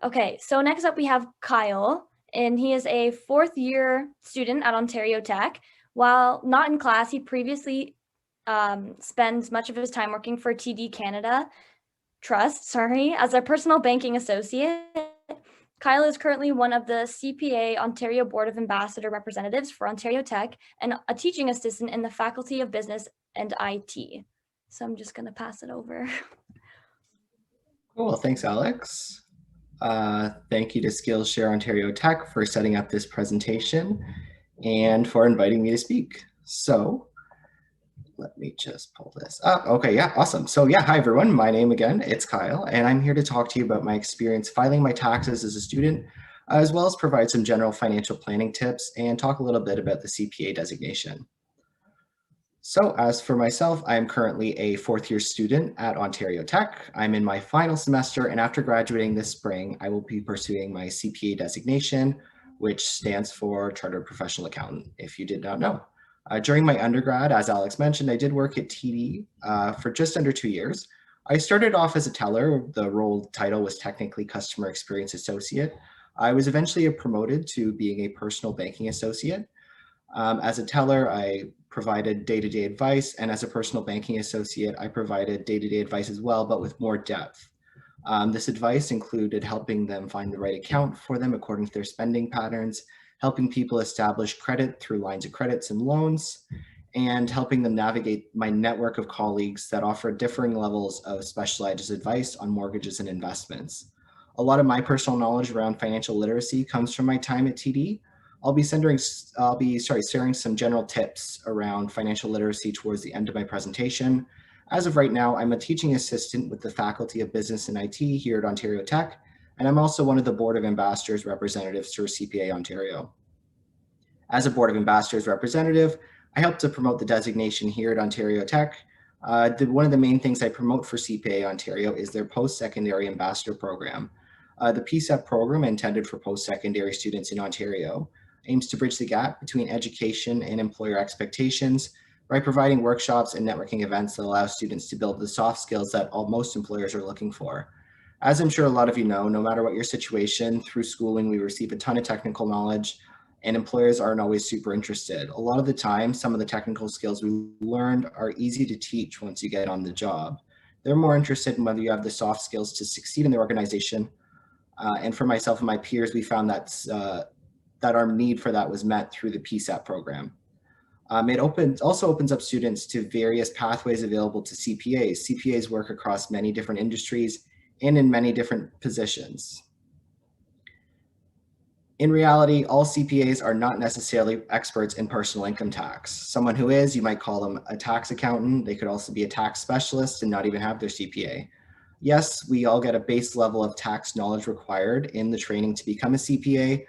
Okay, so next up we have Kyle, and he is a fourth year student at Ontario Tech. While not in class, he previously spends much of his time working for TD Canada Trust, as a personal banking associate. Kyle is currently one of the CPA Ontario Board of Ambassador representatives for Ontario Tech and a teaching assistant in the Faculty of Business and IT. So I'm just going to pass it over. Cool, thanks, Alex. Thank you to Skillshare Ontario Tech for setting up this presentation and for inviting me to speak. So let me just pull this up. Okay, yeah, awesome. So yeah, hi everyone. My name again, it's Kyle, and I'm here to talk to you about my experience filing my taxes as a student, as well as provide some general financial planning tips and talk a little bit about the CPA designation. So as for myself, I am currently a fourth year student at Ontario Tech. I'm in my final semester, and after graduating this spring, I will be pursuing my CPA designation, which stands for Chartered Professional Accountant, if you did not know. During my undergrad, as Alex mentioned, I did work at TD for just under 2 years. I started off as a teller. The role title was technically Customer Experience Associate. I was eventually promoted to being a personal banking associate. As a teller, I provided day-to-day advice, and as a personal banking associate, I provided day-to-day advice as well, but with more depth. This advice included helping them find the right account for them according to their spending patterns, helping people establish credit through lines of credits and loans, and helping them navigate my network of colleagues that offer differing levels of specialized advice on mortgages and investments. A lot of my personal knowledge around financial literacy comes from my time at TD. I'll be sharing some general tips around financial literacy towards the end of my presentation. As of right now, I'm a teaching assistant with the Faculty of Business and IT here at Ontario Tech, and I'm also one of the Board of Ambassadors representatives for CPA Ontario. As a Board of Ambassadors representative, I help to promote the designation here at Ontario Tech. One of the main things I promote for CPA Ontario is their post-secondary ambassador program. The PSEP program, intended for post-secondary students in Ontario, aims to bridge the gap between education and employer expectations by providing workshops and networking events that allow students to build the soft skills that most employers are looking for. As I'm sure a lot of you know, no matter what your situation, through schooling, we receive a ton of technical knowledge, and employers aren't always super interested. A lot of the time, some of the technical skills we learned are easy to teach once you get on the job. They're more interested in whether you have the soft skills to succeed in the organization. And for myself and my peers, we found that our need for that was met through the PSEP program. It also opens up students to various pathways available to CPAs. CPAs work across many different industries and in many different positions. In reality, all CPAs are not necessarily experts in personal income tax. Someone who is, you might call them a tax accountant. They could also be a tax specialist and not even have their CPA. Yes, we all get a base level of tax knowledge required in the training to become a CPA,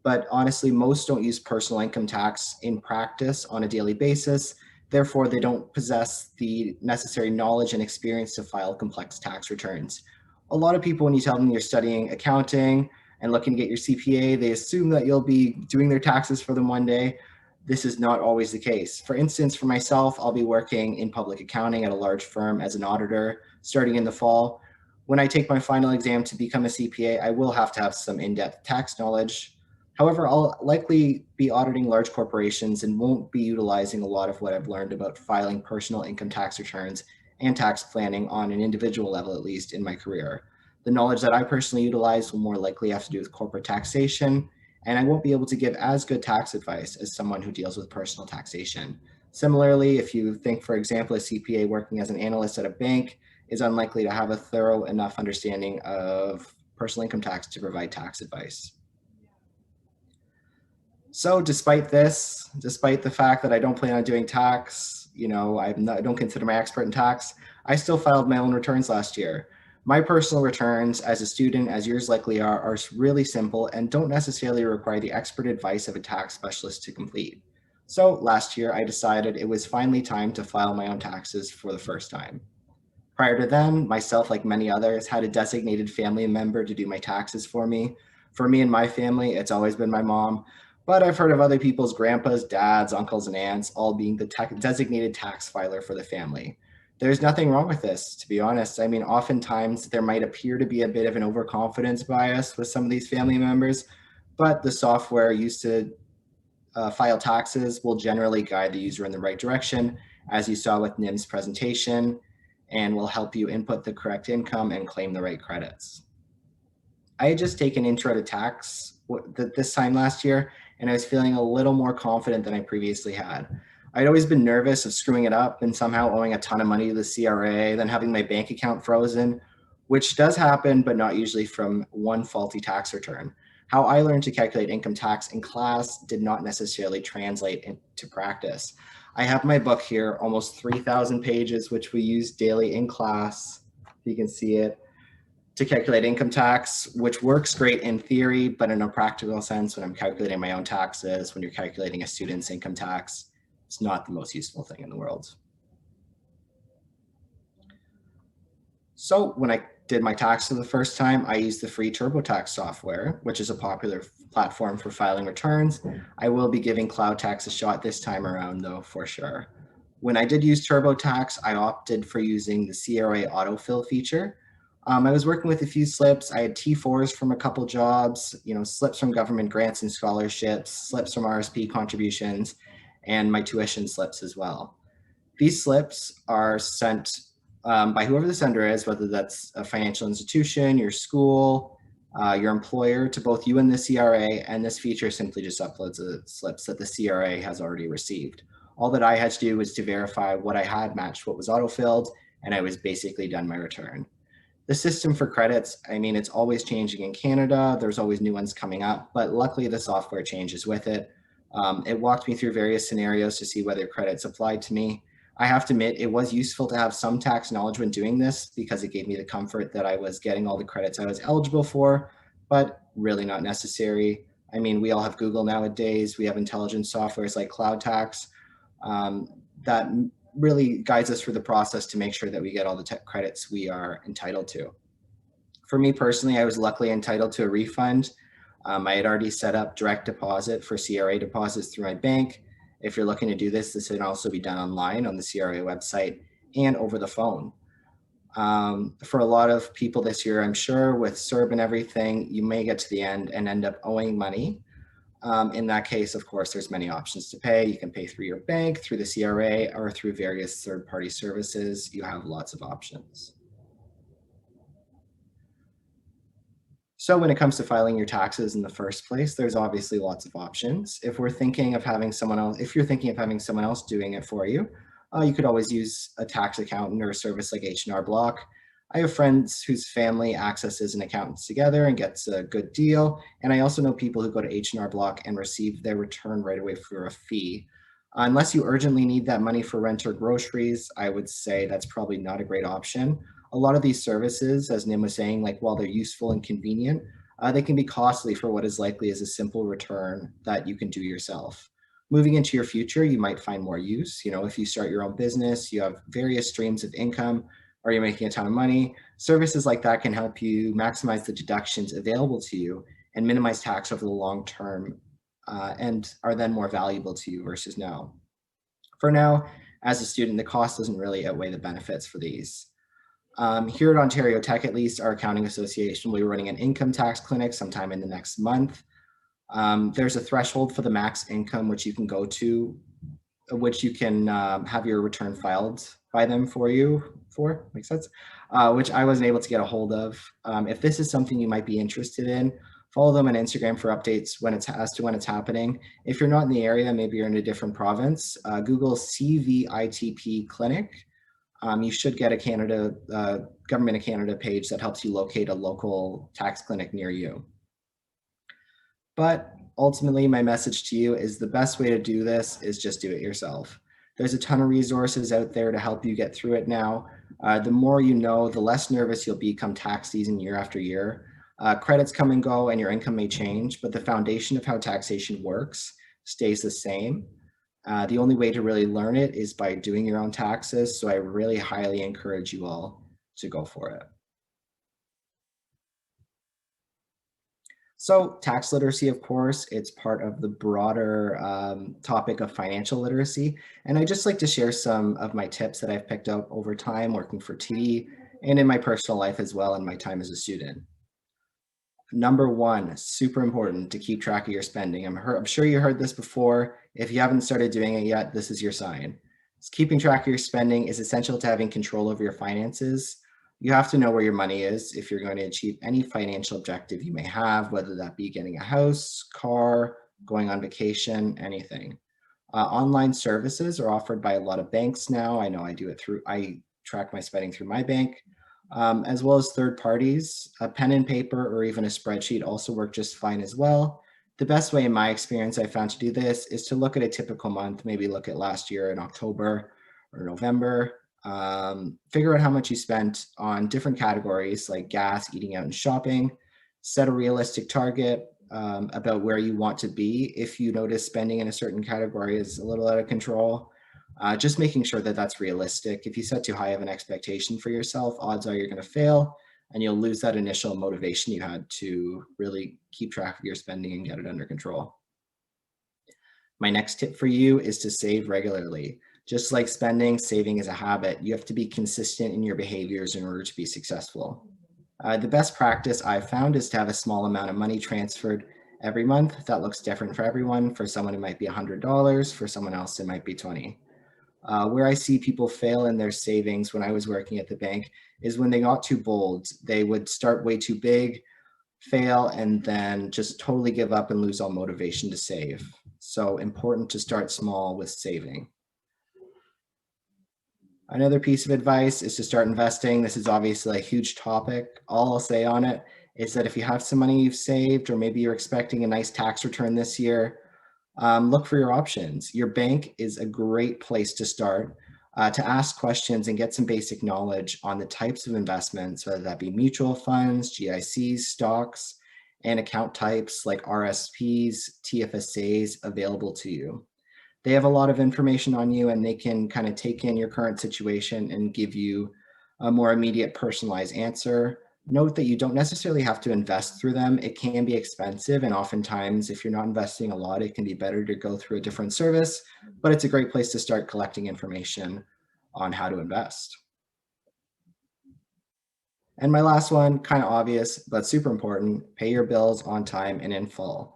but honestly, most don't use personal income tax in practice on a daily basis. Therefore, they don't possess the necessary knowledge and experience to file complex tax returns. A lot of people, when you tell them you're studying accounting and looking to get your CPA, they assume that you'll be doing their taxes for them one day. This is not always the case. For instance, for myself, I'll be working in public accounting at a large firm as an auditor starting in the fall. When I take my final exam to become a CPA, I will have to have some in-depth tax knowledge. However, I'll likely be auditing large corporations and won't be utilizing a lot of what I've learned about filing personal income tax returns and tax planning on an individual level, at least in my career. The knowledge that I personally utilize will more likely have to do with corporate taxation, and I won't be able to give as good tax advice as someone who deals with personal taxation. Similarly, if you think, for example, a CPA working as an analyst at a bank is unlikely to have a thorough enough understanding of personal income tax to provide tax advice. So despite the fact that I don't plan on doing tax, I don't consider my expert in tax, I still filed my own returns last year. My personal returns as a student, as yours likely are really simple and don't necessarily require the expert advice of a tax specialist to complete. So last year, I decided it was finally time to file my own taxes for the first time. Prior to then, myself, like many others, had a designated family member to do my taxes for me. For me and my family, it's always been my mom, but I've heard of other people's grandpas, dads, uncles, and aunts all being the designated tax filer for the family. There's nothing wrong with this, to be honest. I mean, oftentimes there might appear to be a bit of an overconfidence bias with some of these family members, but the software used to file taxes will generally guide the user in the right direction, as you saw with Nim's presentation, and will help you input the correct income and claim the right credits. I had just taken intro to tax this time last year, and I was feeling a little more confident than I previously had. I'd always been nervous of screwing it up and somehow owing a ton of money to the CRA, then having my bank account frozen, which does happen, but not usually from one faulty tax return. How I learned to calculate income tax in class did not necessarily translate into practice. I have my book here, almost 3,000 pages, which we use daily in class. You can see it to calculate income tax, which works great in theory, but in a practical sense, when I'm calculating my own taxes, when you're calculating a student's income tax, it's not the most useful thing in the world. So when I did my taxes the first time, I used the free TurboTax software, which is a popular platform for filing returns. I will be giving Cloud Tax a shot this time around, though, for sure. When I did use TurboTax, I opted for using the CRA autofill feature. I was working with a few slips. I had T4s from a couple jobs, slips from government grants and scholarships, slips from RSP contributions, and my tuition slips as well. These slips are sent by whoever the sender is, whether that's a financial institution, your school, your employer, to both you and the CRA, and this feature simply just uploads the slips that the CRA has already received. All that I had to do was to verify what I had matched what was autofilled, and I was basically done my return. The system for credits, I mean, it's always changing in Canada. There's always new ones coming up, but luckily the software changes with it. It walked me through various scenarios to see whether credits applied to me. I have to admit, it was useful to have some tax knowledge when doing this because it gave me the comfort that I was getting all the credits I was eligible for, but really not necessary. I mean, we all have Google nowadays. We have intelligent softwares like Cloud Tax that really guides us through the process to make sure that we get all the tech credits we are entitled to. For me personally, I was luckily entitled to a refund. I had already set up direct deposit for CRA deposits through my bank. If you're looking to do this, this can also be done online on the CRA website and over the phone. For a lot of people this year, I'm sure with CERB and everything, you may get to the end and end up owing money. In that case, of course, there's many options to pay. You can pay through your bank, through the CRA, or through various third-party services. You have lots of options. So when it comes to filing your taxes in the first place, there's obviously lots of options. If you're thinking of having someone else doing it for you, you could always use a tax accountant or a service like H&R Block. I have friends whose family accesses an accountant together and gets a good deal. And I also know people who go to H&R Block and receive their return right away for a fee. Unless you urgently need that money for rent or groceries, I would say that's probably not a great option. A lot of these services, as Nim was saying, like while they're useful and convenient, they can be costly for what is likely is a simple return that you can do yourself. Moving into your future, you might find more use. If you start your own business, you have various streams of income, or you're making a ton of money, services like that can help you maximize the deductions available to you and minimize tax over the long term, and are then more valuable to you versus now. For now, as a student, the cost doesn't really outweigh the benefits for these. Here at Ontario Tech, at least, our accounting association will be running an income tax clinic sometime in the next month. There's a threshold for the max income which you can go to, which you can have your return filed by them for you makes sense, which I wasn't able to get a hold of. If this is something you might be interested in, follow them on Instagram for updates as to when it's happening. If you're not in the area, maybe you're in a different province, Google CVITP clinic. You should get a Government of Canada page that helps you locate a local tax clinic near you. But ultimately, my message to you is the best way to do this is just do it yourself. There's a ton of resources out there to help you get through it now. The more you know, the less nervous you'll be come tax season year after year. Credits come and go and your income may change, but the foundation of how taxation works stays the same. The only way to really learn it is by doing your own taxes. So I really highly encourage you all to go for it. So tax literacy, of course, it's part of the broader topic of financial literacy. And I just like to share some of my tips that I've picked up over time working for TD and in my personal life as well in my time as a student. Number one, super important to keep track of your spending. I'm sure you heard this before. If you haven't started doing it yet, this is your sign. Keeping track of your spending is essential to having control over your finances. You have to know where your money is if you're going to achieve any financial objective you may have, whether that be getting a house, car, going on vacation, anything. Online services are offered by a lot of banks now. I know I track my spending through my bank, as well as third parties. A pen and paper or even a spreadsheet also work just fine as well. The best way in my experience I found to do this is to look at a typical month, maybe look at last year in October or November, figure out how much you spent on different categories like gas, eating out and shopping, set a realistic target, about where you want to be if you notice spending in a certain category is a little out of control. Just making sure that that's realistic. If you set too high of an expectation for yourself, odds are you're going to fail and you'll lose that initial motivation you had to really keep track of your spending and get it under control. My next tip for you is to save regularly. Just like spending, saving is a habit. You have to be consistent in your behaviors in order to be successful. The best practice I've found is to have a small amount of money transferred every month. That looks different for everyone. For someone, it might be $100. For someone else, it might be 20. Where I see people fail in their savings when I was working at the bank is when they got too bold. They would start way too big, fail, and then just totally give up and lose all motivation to save. So important to start small with saving. Another piece of advice is to start investing. This is obviously a huge topic. All I'll say on it is that if you have some money you've saved, or maybe you're expecting a nice tax return this year, look for your options. Your bank is a great place to start to ask questions and get some basic knowledge on the types of investments, whether that be mutual funds, GICs, stocks, and account types like RSPs, TFSAs available to you. They have a lot of information on you and they can kind of take in your current situation and give you a more immediate personalized answer. Note that you don't necessarily have to invest through them. It can be expensive, and oftentimes if you're not investing a lot, it can be better to go through a different service, but it's a great place to start collecting information on how to invest. And my last one, kind of obvious, but super important, pay your bills on time and in full.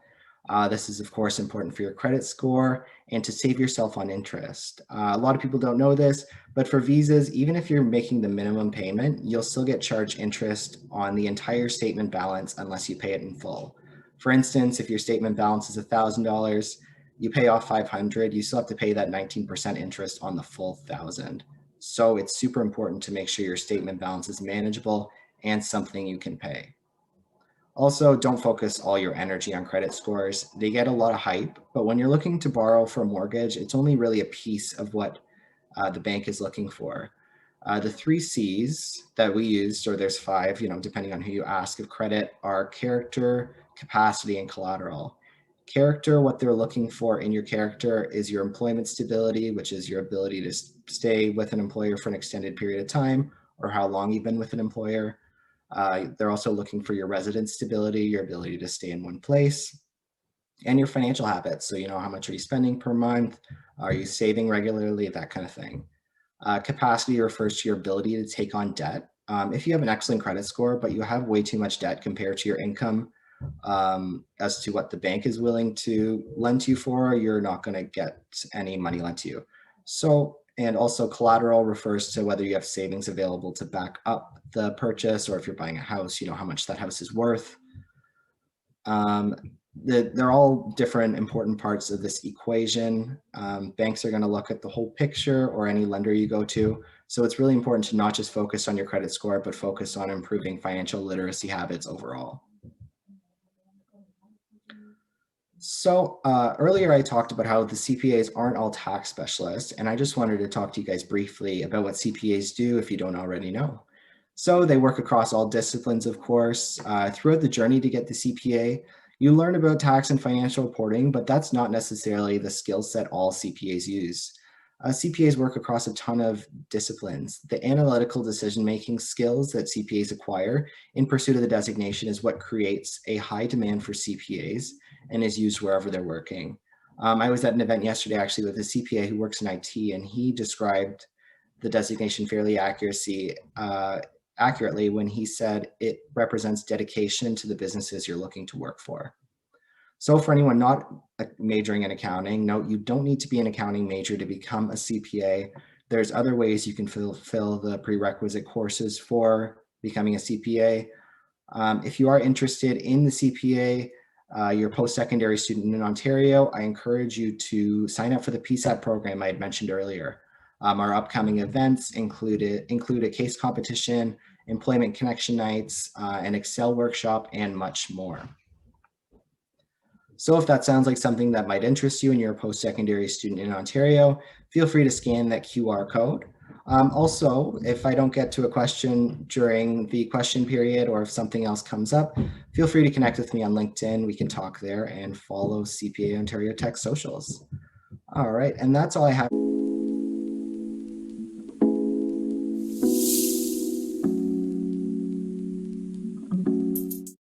This is, of course, important for your credit score and to save yourself on interest. A lot of people don't know this, but for visas, even if you're making the minimum payment, you'll still get charged interest on the entire statement balance unless you pay it in full. For instance, if your statement balance is $1,000, you pay off 500, you still have to pay that 19% interest on the full 1,000. So it's super important to make sure your statement balance is manageable and something you can pay. Also, don't focus all your energy on credit scores. They get a lot of hype, but when you're looking to borrow for a mortgage, it's only really a piece of what the bank is looking for. The three C's that we used, or there's five, depending on who you ask of credit, are character, capacity, and collateral. Character, what they're looking for in your character is your employment stability, which is your ability to stay with an employer for an extended period of time, or how long you've been with an employer. They're also looking for your residence stability, your ability to stay in one place, and your financial habits. So, how much are you spending per month? Are you saving regularly? That kind of thing. Capacity refers to your ability to take on debt. If you have an excellent credit score, but you have way too much debt compared to your income, as to what the bank is willing to lend to you for, you're not going to get any money lent to you. So, and also collateral refers to whether you have savings available to back up the purchase, or if you're buying a house, how much that house is worth. They're all different important parts of this equation. Banks are going to look at the whole picture, or any lender you go to. So it's really important to not just focus on your credit score, but focus on improving financial literacy habits overall. So earlier I talked about how the CPAs aren't all tax specialists, and I just wanted to talk to you guys briefly about what CPAs do if you don't already know. So they work across all disciplines, of course. Throughout the journey to get the CPA, you learn about tax and financial reporting, but that's not necessarily the skill set all CPAs use. CPAs work across a ton of disciplines. The analytical decision-making skills that CPAs acquire in pursuit of the designation is what creates a high demand for CPAs and is used wherever they're working. I was at an event yesterday actually with a CPA who works in IT, and he described the designation fairly accurately when he said it represents dedication to the businesses you're looking to work for. So for anyone not majoring in accounting, note you don't need to be an accounting major to become a CPA. There's other ways you can fulfill the prerequisite courses for becoming a CPA. If you are interested in the CPA, you're a post-secondary student in Ontario, I encourage you to sign up for the PSAT program I had mentioned earlier. Our upcoming events include a case competition, employment connection nights, an Excel workshop, and much more. So if that sounds like something that might interest you and you're a post-secondary student in Ontario, feel free to scan that QR code. Also, if I don't get to a question during the question period or if something else comes up, feel free to connect with me on LinkedIn. We can talk there and follow CPA Ontario Tech socials. All right, and that's all I have.